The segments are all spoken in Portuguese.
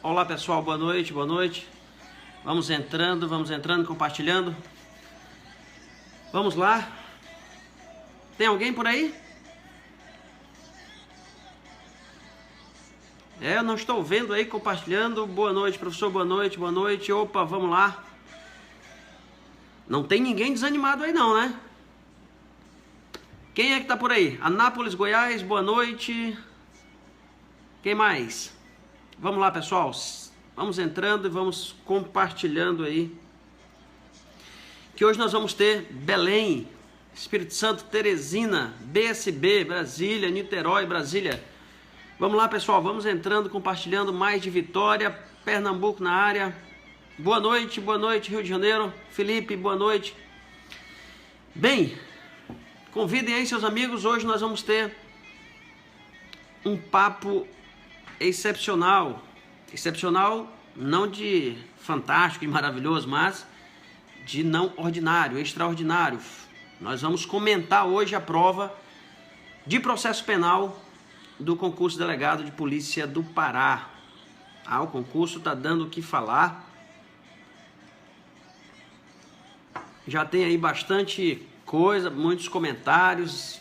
Olá pessoal, boa noite, boa noite. Vamos entrando, compartilhando. Vamos lá. Tem alguém por aí? Eu não estou vendo aí compartilhando. Boa noite, professor, boa noite, boa noite. Opa, vamos lá. Não tem ninguém desanimado aí não, né? Quem é que tá por aí? Anápolis, Goiás, boa noite. Quem mais? Vamos lá, pessoal. Vamos entrando e vamos compartilhando aí. Que hoje nós vamos ter Belém, Espírito Santo, Teresina, BSB, Brasília, Niterói, Brasília. Vamos lá, pessoal. Vamos entrando, compartilhando mais de Vitória, Pernambuco na área. Boa noite, Rio de Janeiro. Felipe, boa noite. Bem, convidem aí seus amigos. Hoje nós vamos ter um papo excepcional. Excepcional não de fantástico e maravilhoso, mas de não ordinário, extraordinário. Nós vamos comentar hoje a prova de processo penal do concurso delegado de polícia do Pará. O concurso está dando o que falar. Já tem aí bastante coisa, muitos comentários.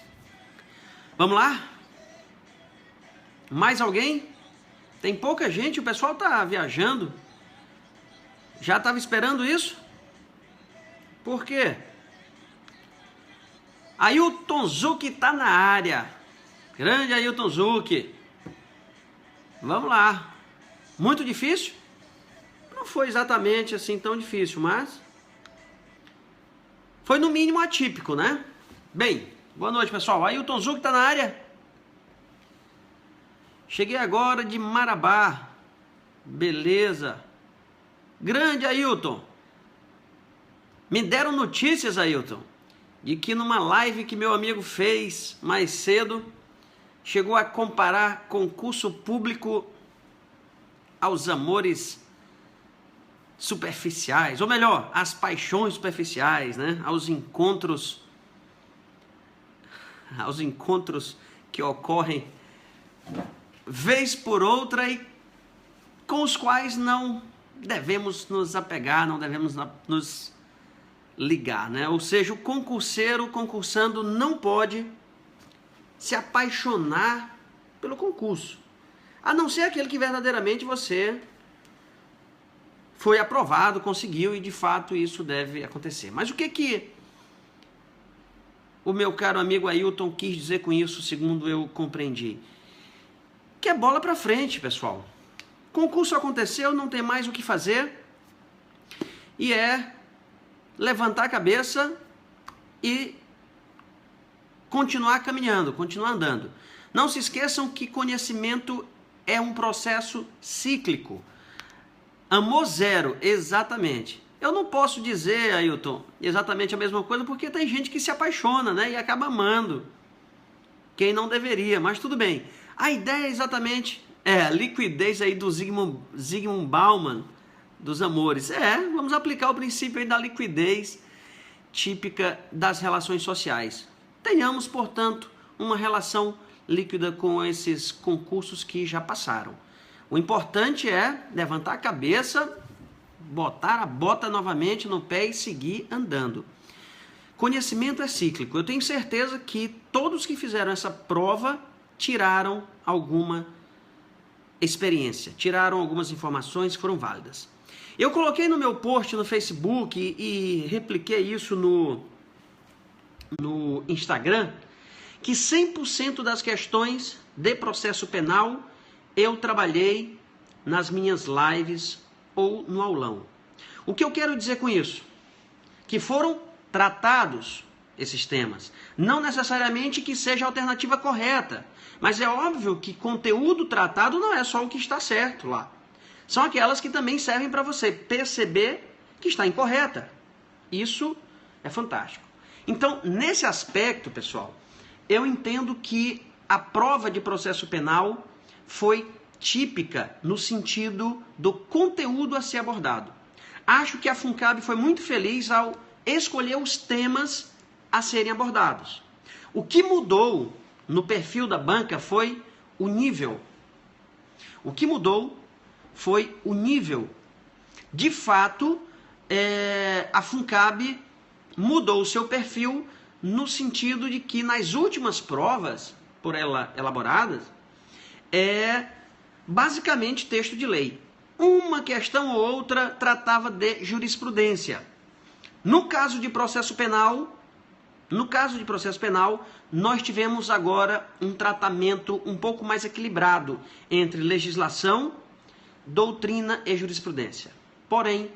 Vamos lá? Mais alguém? Tem pouca gente, o pessoal tá viajando. Já estava esperando isso? Por quê? Ailton Zucchi tá na área. Grande Ailton Zucchi. Vamos lá. Muito difícil? Não foi exatamente assim tão difícil, mas foi no mínimo atípico, né? Bem, boa noite, pessoal. Ailton Zucchi tá na área. Cheguei agora de Marabá. Beleza. Grande Ailton. Me deram notícias, Ailton, de que numa live que meu amigo fez mais cedo, chegou a comparar concurso público aos amores superficiais, ou melhor, às paixões superficiais, né? Aos encontros que ocorrem vez por outra e com os quais não devemos nos apegar, não devemos nos ligar, né? Ou seja, o concurseiro concursando não pode se apaixonar pelo concurso, a não ser aquele que verdadeiramente você foi aprovado, conseguiu, e de fato isso deve acontecer. Mas o que o meu caro amigo Ailton quis dizer com isso, segundo eu compreendi? Que é bola para frente, pessoal. Concurso aconteceu, não tem mais o que fazer, e é levantar a cabeça e continuar caminhando, continuar andando. Não se esqueçam que conhecimento é um processo cíclico. Amor zero, exatamente. Eu não posso dizer, Ailton, exatamente a mesma coisa, porque tem gente que se apaixona, né, e acaba amando quem não deveria, mas tudo bem. A ideia é exatamente a liquidez aí do Zygmunt Bauman, dos amores. Vamos aplicar o princípio aí da liquidez típica das relações sociais. Tenhamos, portanto, uma relação líquida com esses concursos que já passaram. O importante é levantar a cabeça, botar a bota novamente no pé e seguir andando. Conhecimento é cíclico. Eu tenho certeza que todos que fizeram essa prova tiraram alguma experiência, tiraram algumas informações que foram válidas. Eu coloquei no meu post no Facebook e repliquei isso no Instagram, que 100% das questões de processo penal eu trabalhei nas minhas lives ou no aulão. O que eu quero dizer com isso? Que foram tratados esses temas. Não necessariamente que seja a alternativa correta, mas é óbvio que conteúdo tratado não é só o que está certo lá. São aquelas que também servem para você perceber que está incorreta. Isso é fantástico. Então, nesse aspecto, pessoal, eu entendo que a prova de processo penal foi típica no sentido do conteúdo a ser abordado. Acho que a FUNCAB foi muito feliz ao escolher os temas a serem abordados. O que mudou no perfil da banca foi o nível. O que mudou foi o nível. De fato, a FUNCAB mudou o seu perfil no sentido de que nas últimas provas por ela elaboradas, basicamente texto de lei. Uma questão ou outra tratava de jurisprudência. No caso de processo penal, nós tivemos agora um tratamento um pouco mais equilibrado entre legislação, doutrina e jurisprudência. Porém,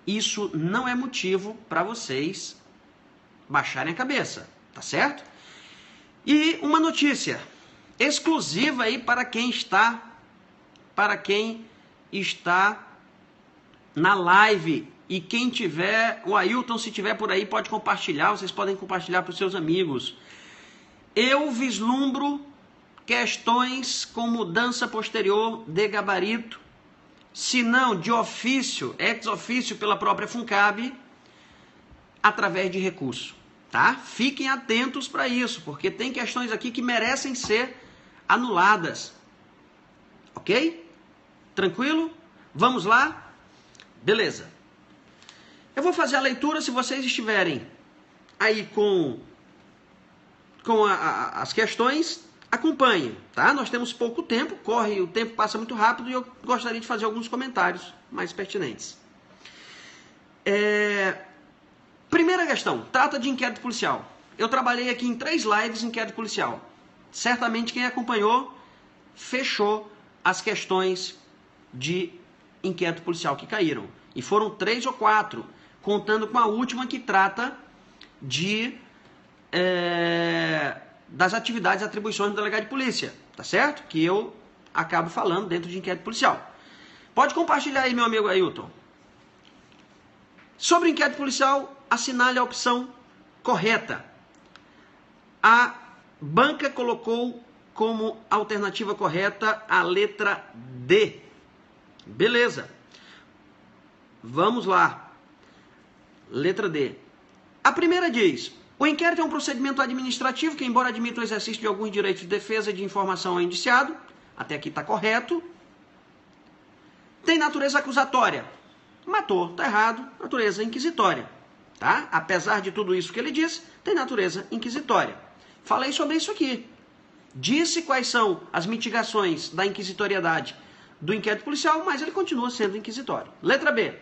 isso não é motivo para vocês baixarem a cabeça, tá certo? E uma notícia exclusiva aí para quem está na live. E quem tiver, o Ailton, se tiver por aí, pode compartilhar, vocês podem compartilhar para os seus amigos. Eu vislumbro questões com mudança posterior de gabarito, se não de ofício, ex ofício pela própria FUNCAB, através de recurso, tá? Fiquem atentos para isso, porque tem questões aqui que merecem ser anuladas. Ok? Tranquilo? Vamos lá? Beleza. Eu vou fazer a leitura, se vocês estiverem aí com as questões, acompanhem, tá? Nós temos pouco tempo, o tempo passa muito rápido e eu gostaria de fazer alguns comentários mais pertinentes. Primeira questão, trata de inquérito policial. Eu trabalhei aqui em 3 lives de inquérito policial. Certamente quem acompanhou fechou as questões de inquérito policial que caíram. E foram 3 ou 4, contando com a última que trata das atividades e atribuições do delegado de polícia, tá certo? Que eu acabo falando dentro de inquérito policial. Pode compartilhar aí, meu amigo Ailton. Sobre o inquérito policial, assinale a opção correta. A banca colocou como alternativa correta a letra D. Beleza. Vamos lá. Letra D. A primeira diz: o inquérito é um procedimento administrativo que, embora admita o exercício de alguns direitos de defesa e de informação ao indiciado, até aqui está correto, tem natureza acusatória. Matou, está errado, natureza inquisitória. Tá? Apesar de tudo isso que ele diz, tem natureza inquisitória. Falei sobre isso aqui. Disse quais são as mitigações da inquisitoriedade do inquérito policial, mas ele continua sendo inquisitório. Letra B.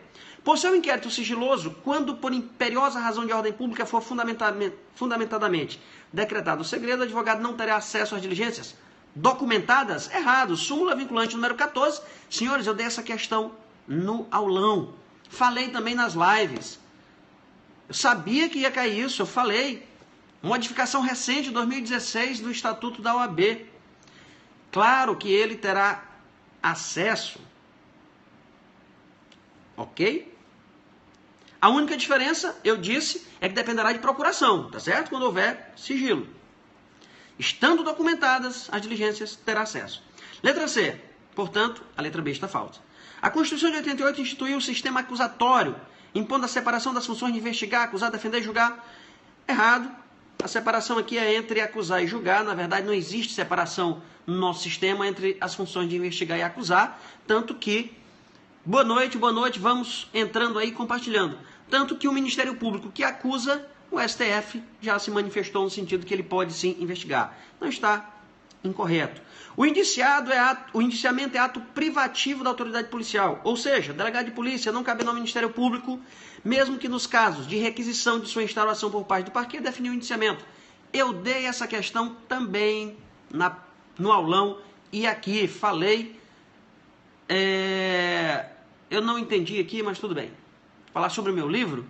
Por ser um inquérito sigiloso, quando por imperiosa razão de ordem pública for fundamentadamente decretado o segredo, o advogado não terá acesso às diligências documentadas. Errado. Súmula vinculante número 14. Senhores, eu dei essa questão no aulão. Falei também nas lives. Eu sabia que ia cair isso, eu falei. Modificação recente de 2016 do Estatuto da OAB. Claro que ele terá acesso. Ok? A única diferença, eu disse, é que dependerá de procuração, tá certo? Quando houver sigilo. Estando documentadas as diligências, terá acesso. Letra C. Portanto, a letra B está falsa. A Constituição de 88 instituiu o sistema acusatório, impondo a separação das funções de investigar, acusar, defender e julgar. Errado. A separação aqui é entre acusar e julgar. Na verdade, não existe separação no nosso sistema entre as funções de investigar e acusar. Tanto que, boa noite, vamos entrando aí, compartilhando. Tanto que o Ministério Público que acusa, o STF já se manifestou no sentido que ele pode sim investigar. Não está incorreto. O indiciamento é ato privativo da autoridade policial, ou seja, delegado de polícia não cabe ao Ministério Público, mesmo que nos casos de requisição de sua instauração por parte do parquê, definir o indiciamento. Eu dei essa questão também no aulão e aqui falei. Eu não entendi aqui, mas tudo bem. Falar sobre o meu livro?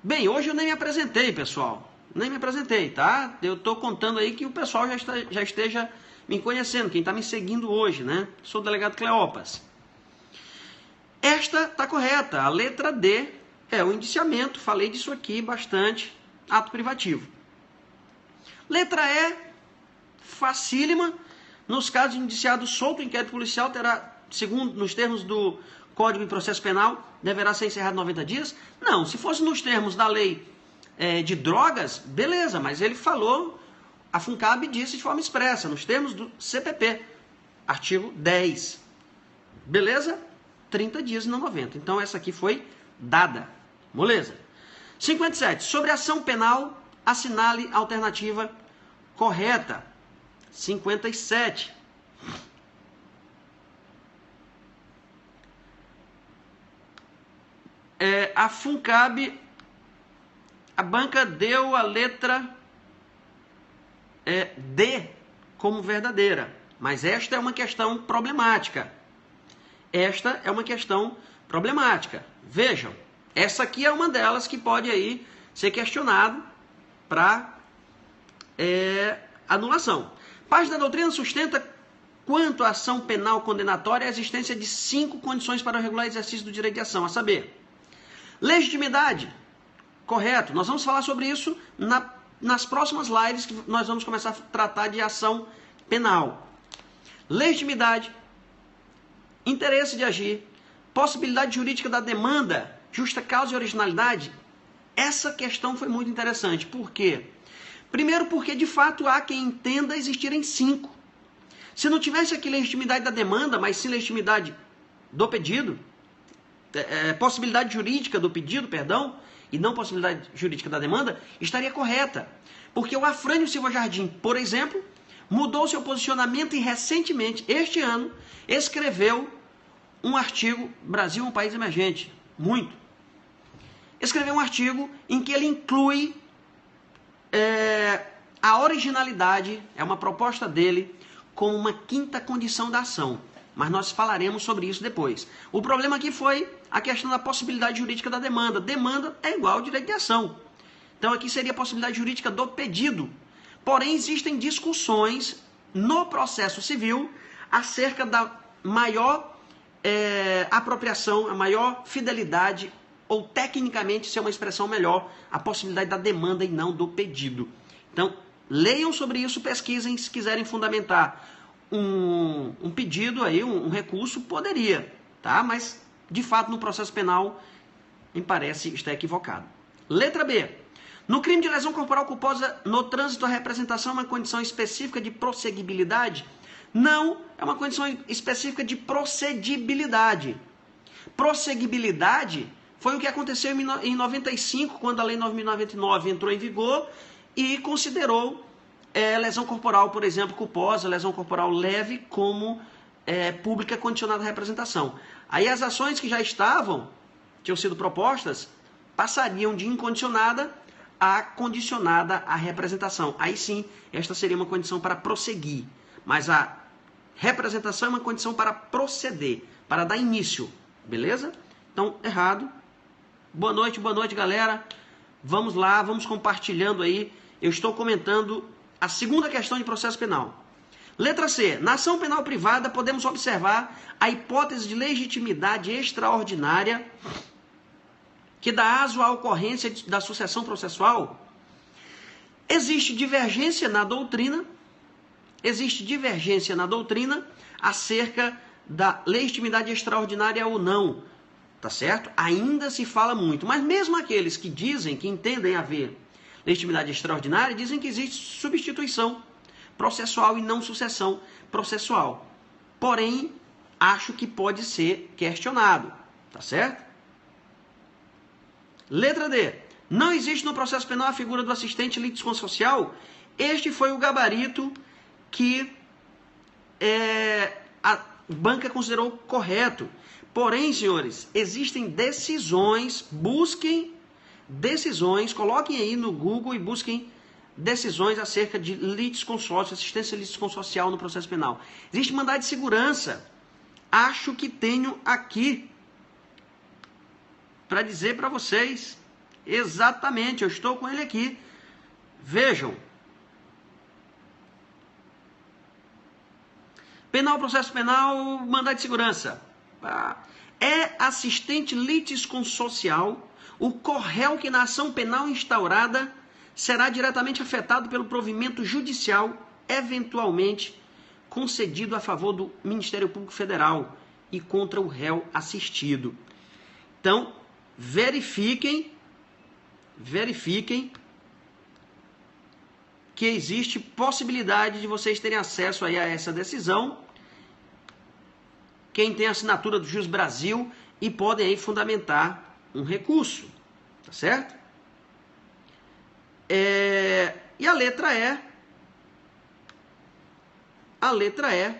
Bem, hoje eu nem me apresentei, pessoal. Nem me apresentei, tá? Eu estou contando aí que o pessoal já esteja me conhecendo, quem está me seguindo hoje, né? Sou o delegado Cleopas. Esta está correta. A letra D é o indiciamento. Falei disso aqui bastante. Ato privativo. Letra E, facílima. Nos casos de indiciado solto, o inquérito policial terá, segundo nos termos do Código de Processo Penal, deverá ser encerrado em 90 dias? Não, se fosse nos termos da lei de drogas, beleza, mas ele falou, a FUNCAB disse de forma expressa, nos termos do CPP, artigo 10. Beleza? 30 dias e não 90. Então essa aqui foi dada. Moleza? 57. Sobre ação penal, assinale a alternativa correta. 57. A FUNCAB, a banca deu a letra D como verdadeira. Mas esta é uma questão problemática. Esta é uma questão problemática. Vejam, essa aqui é uma delas que pode aí ser questionado para anulação. Parte da doutrina sustenta quanto à ação penal condenatória a existência de 5 condições para o regular exercício do direito de ação, a saber, legitimidade, correto. Nós vamos falar sobre isso nas próximas lives que nós vamos começar a tratar de ação penal. Legitimidade, interesse de agir, possibilidade jurídica da demanda, justa causa e originalidade. Essa questão foi muito interessante. Por quê? Primeiro porque, de fato, há quem entenda existirem 5. Se não tivesse aqui legitimidade da demanda, mas sim legitimidade do pedido, possibilidade jurídica do pedido, perdão, e não possibilidade jurídica da demanda, estaria correta. Porque o Afrânio Silva Jardim, por exemplo, mudou seu posicionamento e recentemente, este ano, escreveu um artigo, Brasil é um país emergente, muito. Escreveu um artigo em que ele inclui a originalidade, é uma proposta dele, como uma 5ª condição da ação. Mas nós falaremos sobre isso depois. O problema aqui foi a questão da possibilidade jurídica da demanda. Demanda é igual ao direito de ação. Então aqui seria a possibilidade jurídica do pedido. Porém, existem discussões no processo civil acerca da maior apropriação, a maior fidelidade, ou tecnicamente, se é uma expressão melhor, a possibilidade da demanda e não do pedido. Então, leiam sobre isso, pesquisem, se quiserem fundamentar um pedido, aí, um recurso, poderia, tá? Mas, de fato, no processo penal, me parece estar equivocado. Letra B. No crime de lesão corporal culposa, no trânsito, a representação é uma condição específica de prosseguibilidade? Não, é uma condição específica de procedibilidade. Prosseguibilidade foi o que aconteceu em 95, quando a Lei 9.099 entrou em vigor e considerou lesão corporal, por exemplo, culposa, lesão corporal leve, como pública condicionada à representação. Aí as ações que já tinham sido propostas, passariam de incondicionada a condicionada à representação. Aí sim, esta seria uma condição para prosseguir. Mas a representação é uma condição para proceder, para dar início. Beleza? Então, errado. Boa noite, galera. Vamos lá, vamos compartilhando aí. Eu estou comentando a segunda questão de processo penal. Letra C. Na ação penal privada, podemos observar a hipótese de legitimidade extraordinária que dá aso à ocorrência da sucessão processual. Existe divergência na doutrina acerca da legitimidade extraordinária ou não. Tá certo? Ainda se fala muito. Mas mesmo aqueles que dizem, que entendem haver legitimidade extraordinária, dizem que existe substituição processual e não sucessão processual. Porém, acho que pode ser questionado. Tá certo? Letra D. Não existe no processo penal a figura do assistente litisconsorcial. Este foi o gabarito que a banca considerou correto. Porém, senhores, existem decisões, busquem decisões, coloquem aí no Google e busquem decisões acerca de litisconsórcio, assistência litisconsorcial no processo penal. Existe mandado de segurança. Acho que tenho aqui para dizer para vocês exatamente, eu estou com ele aqui. Vejam. Penal, processo penal, mandado de segurança. É assistente litisconsorcial o corréu que na ação penal instaurada será diretamente afetado pelo provimento judicial, eventualmente concedido a favor do Ministério Público Federal e contra o réu assistido. Então, verifiquem que existe possibilidade de vocês terem acesso aí a essa decisão quem tem a assinatura do Juiz Brasil e podem aí fundamentar um recurso, tá certo? E a letra E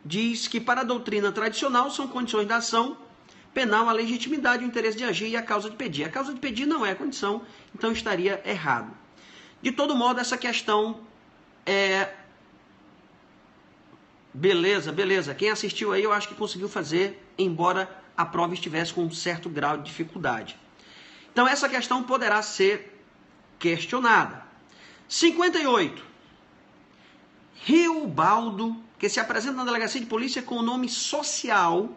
diz que para a doutrina tradicional são condições da ação penal a legitimidade, o interesse de agir e a causa de pedir. A causa de pedir não é condição, então estaria errado. De todo modo, essa questão é... Beleza. Quem assistiu aí eu acho que conseguiu fazer, embora a prova estivesse com um certo grau de dificuldade. Então essa questão poderá ser questionada. 58. Riobaldo, que se apresenta na delegacia de polícia com o nome social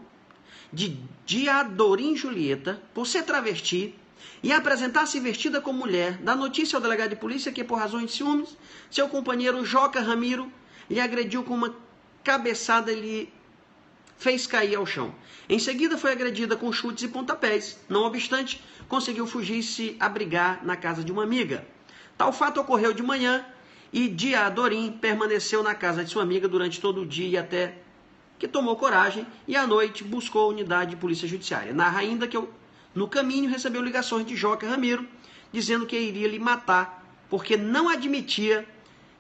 de Diadorim Julieta, por ser travesti e apresentar-se vestida como mulher, dá notícia ao delegado de polícia que, por razões de ciúmes, seu companheiro Joca Ramiro lhe agrediu com uma cabeçada e lhe fez cair ao chão. Em seguida foi agredida com chutes e pontapés. Não obstante, conseguiu fugir e se abrigar na casa de uma amiga. Tal fato ocorreu de manhã e Diadorim permaneceu na casa de sua amiga durante todo o dia até que tomou coragem e à noite buscou a unidade de polícia judiciária. Narra ainda que no caminho recebeu ligações de Joca Ramiro dizendo que iria lhe matar porque não admitia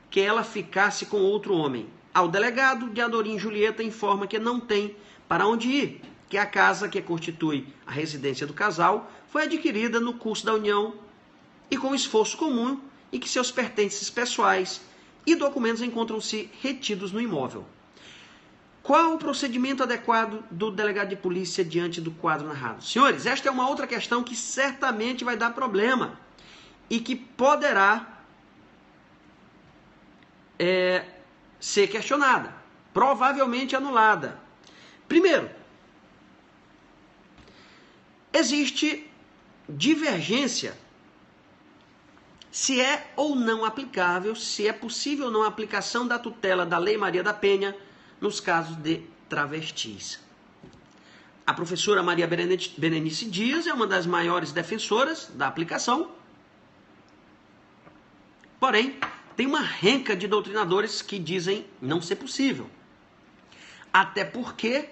que ela ficasse com outro homem. Ao delegado, Diadorim Julieta informa que não tem para onde ir, que a casa que constitui a residência do casal foi adquirida no curso da união e com esforço comum e que seus pertences pessoais e documentos encontram-se retidos no imóvel. Qual o procedimento adequado do delegado de polícia diante do quadro narrado? Senhores, esta é uma outra questão que certamente vai dar problema e que poderá ser questionada, provavelmente anulada. Primeiro, existe divergência se é ou não aplicável, se é possível ou não a aplicação da tutela da Lei Maria da Penha nos casos de travestis. A professora Maria Berenice Dias é uma das maiores defensoras da aplicação, porém, tem uma renca de doutrinadores que dizem não ser possível. Até porque,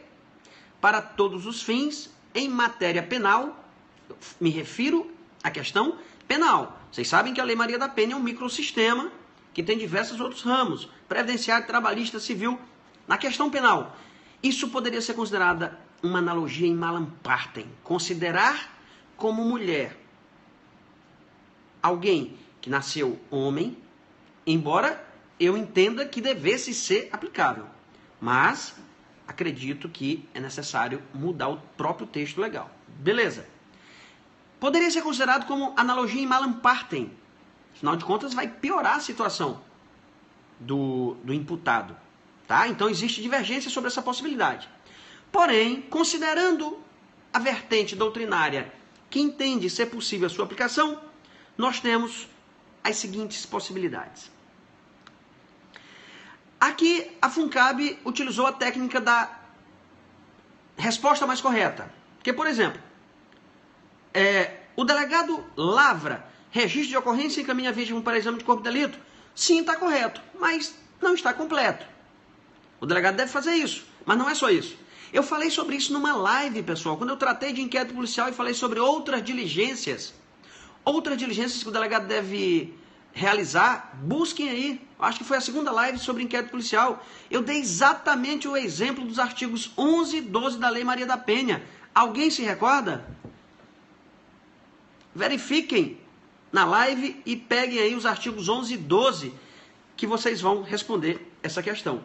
para todos os fins, em matéria penal, me refiro à questão penal. Vocês sabem que a Lei Maria da Penha é um microsistema que tem diversos outros ramos, previdenciário, trabalhista, civil. Na questão penal, isso poderia ser considerada uma analogia em malam partem. Considerar como mulher alguém que nasceu homem, embora eu entenda que devesse ser aplicável. Mas acredito que é necessário mudar o próprio texto legal. Beleza. Poderia ser considerado como analogia em malam partem. Afinal de contas, vai piorar a situação do imputado. Tá? Então, existe divergência sobre essa possibilidade. Porém, considerando a vertente doutrinária que entende ser possível a sua aplicação, nós temos as seguintes possibilidades. Aqui, a FUNCAB utilizou a técnica da resposta mais correta. Porque, por exemplo, o delegado lavra registro de ocorrência e encaminha a vítima para exame de corpo de delito. Sim, está correto, mas não está completo. O delegado deve fazer isso, mas não é só isso. Eu falei sobre isso numa live, pessoal, quando eu tratei de inquérito policial e falei sobre outras diligências que o delegado deve realizar. Busquem aí, acho que foi a segunda live sobre inquérito policial. Eu dei exatamente o exemplo dos artigos 11 e 12 da Lei Maria da Penha. Alguém se recorda? Verifiquem na live e peguem aí os artigos 11 e 12 que vocês vão responder essa questão.